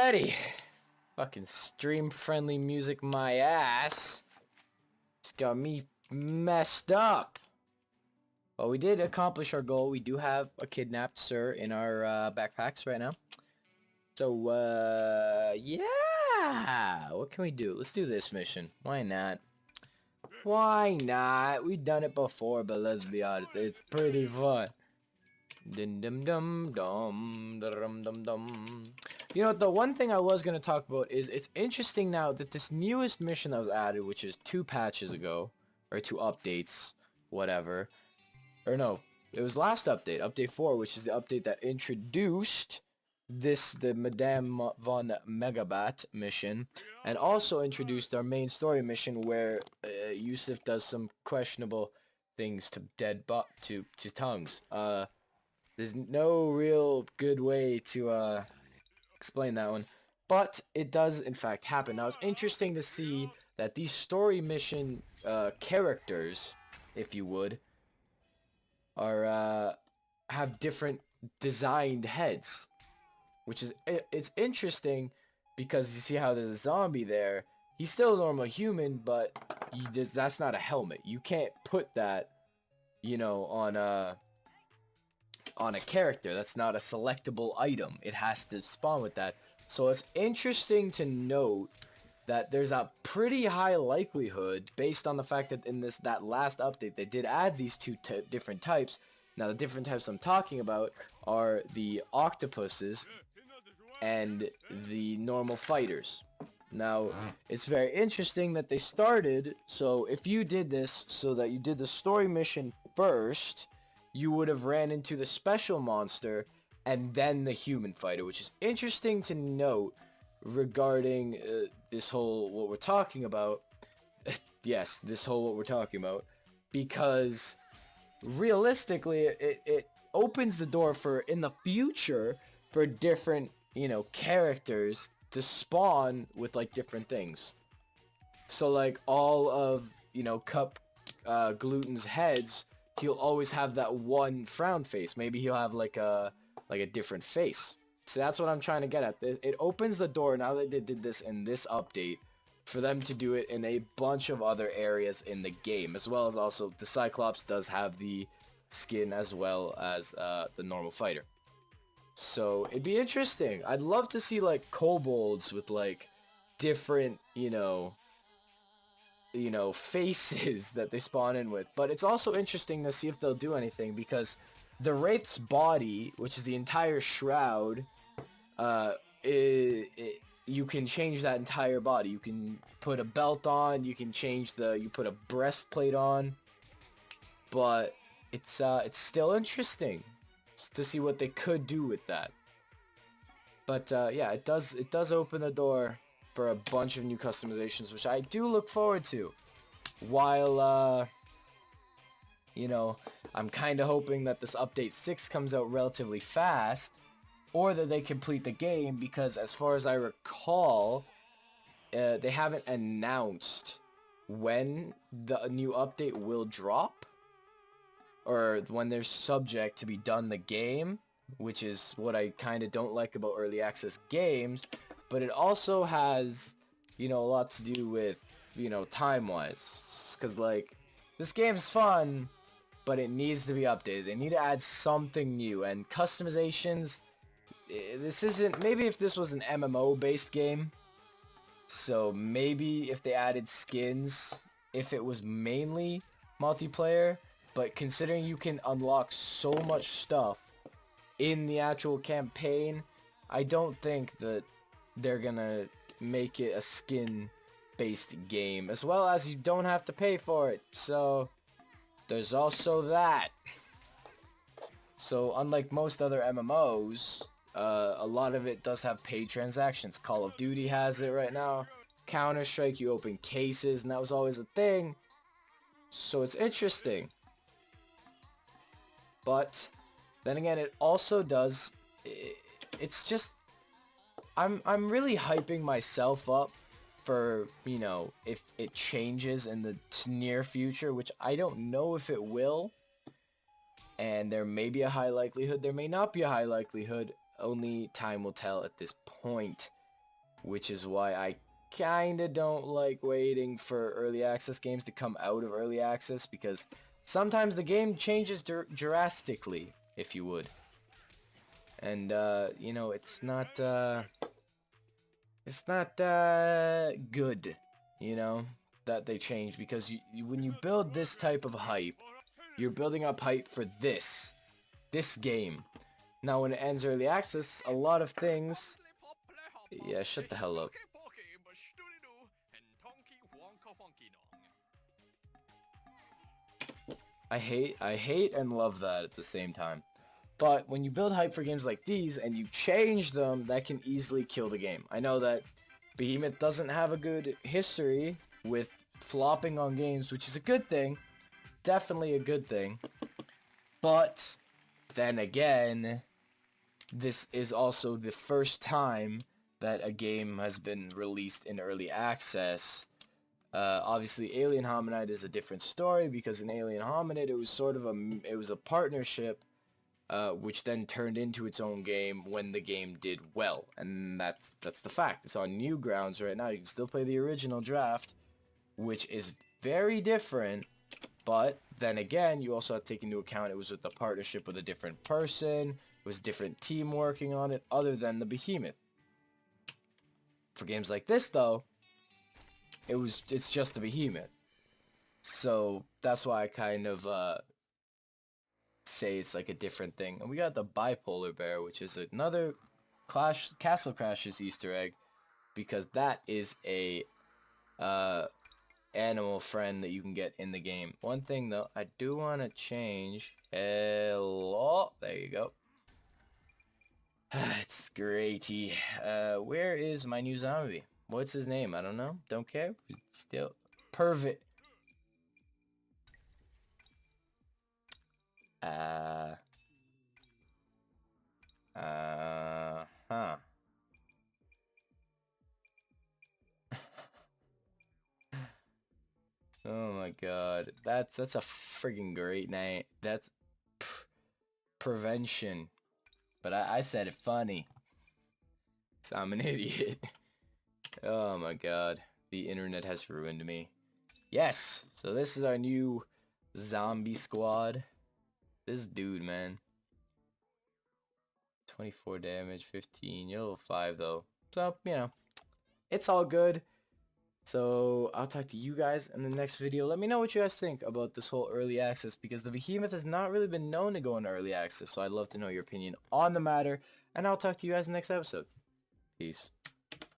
Alrighty. Fucking stream-friendly music my ass. It's got me messed up. Well, we did accomplish our goal. We do have a kidnapped sir in our backpacks right now. So, yeah. What can we do? Let's do this mission. Why not? Why not? We've done it before, but let's be honest, it's pretty fun. Dum dum dum dum dum dum dum. You know, the one thing I was going to talk about is it's interesting now that this newest mission that was added, which is 2 patches ago, or 2 updates, whatever. Or no, it was last update, update 4, which is the update that introduced the Madame von Megabat mission, and also introduced our main story mission where Yusuf does some questionable things to to tongues. There's no real good way to explain that one, but it does in fact happen. Now it's interesting to see that these story mission characters, if you would, are have different designed heads, which is it's interesting because you see how there's a zombie there. He's still a normal human, but that's not a helmet. You can't put that, you know, on a character. That's not a selectable item. It has to spawn with that. So it's interesting to note that there's a pretty high likelihood, based on the fact that in that last update they did add these 2 different types. Now the different types I'm talking about are the octopuses and the normal fighters. Now it's very interesting that they started, so if you did this so that you did the story mission first, you would have ran into the special monster and then the human fighter, which is interesting to note regarding this whole what we're talking about. Yes, this whole what we're talking about, because realistically it opens the door for, in the future, for different, you know, characters to spawn with like different things. So like all of, you know, Cup Gluten's heads, he'll always have that one frown face. Maybe he'll have like a different face. So that's what I'm trying to get at. It opens the door, now that they did this in this update, for them to do it in a bunch of other areas in the game, as well as also the Cyclops does have the skin as well as the normal fighter. So it'd be interesting. I'd love to see like kobolds with like different, you know, faces that they spawn in with. But it's also interesting to see if they'll do anything, because the Wraith's body, which is the entire shroud, you can change that entire body. You can put a belt on, you can change you put a breastplate on, but it's still interesting to see what they could do with that. But yeah, it does open the door for a bunch of new customizations, which I do look forward to. While you know, I'm kind of hoping that this update 6 comes out relatively fast, or that they complete the game, because as far as I recall, they haven't announced when the new update will drop, or when they're subject to be done the game, which is what I kind of don't like about early access games. But it also has, you know, a lot to do with, you know, time-wise, because like, this game's fun, but it needs to be updated. They need to add something new, and customizations, this isn't, maybe if this was an MMO based game, so maybe if they added skins, if it was mainly multiplayer, but considering you can unlock so much stuff in the actual campaign, I don't think that they're gonna make it a skin based game, as well as you don't have to pay for it, so there's also that. So unlike most other MMOs, a lot of it does have paid transactions. Call of Duty has it right now. Counter-Strike, you open cases, and that was always a thing. So it's interesting. But then again, it also does, it's just, I'm really hyping myself up for, you know, if it changes in the near future, which I don't know if it will. And there may be a high likelihood, there may not be a high likelihood. Only time will tell at this point. which is why I kinda don't like waiting for early access games to come out of early access, because sometimes the game changes drastically, if you would. And, you know, it's not good, you know, that they change, because when you build this type of hype, you're building up hype for this game. Now, when it ends early access, a lot of things... Yeah, shut the hell up. I hate and love that at the same time. But when you build hype for games like these and you change them, that can easily kill the game. I know that Behemoth doesn't have a good history with flopping on games, which is a good thing. Definitely a good thing. But then again, this is also the first time that a game has been released in early access. Obviously, Alien Hominid is a different story, because in Alien Hominid, it was sort of a partnership, which then turned into its own game when the game did well, and that's the fact. It's on Newgrounds right now. You can still play the original draft, which is very different, but then again, you also have to take into account it was with a partnership with a different person, it was a different team working on it, other than the Behemoth. For games like this, though, it's just the Behemoth. So that's why I kind of say it's like a different thing. And we got the Bipolar Bear, which is another Castle Crashers Easter egg, because that is a animal friend that you can get in the game. One thing though, I do want to change. Hello, there you go. It's Grady. Where is my new zombie? What's his name? I don't know. Don't care. Still, Pervit. Huh. Oh my god. That's a friggin' great name. That's prevention. But I said it funny. So I'm an idiot. Oh my god. The internet has ruined me. Yes! So this is our new zombie squad. This dude, man. 24 damage, 15. You're level 5 though. So, you know, it's all good. So I'll talk to you guys in the next video. Let me know what you guys think about this whole early access, because the Behemoth has not really been known to go into early access. So I'd love to know your opinion on the matter. And I'll talk to you guys in the next episode. Peace.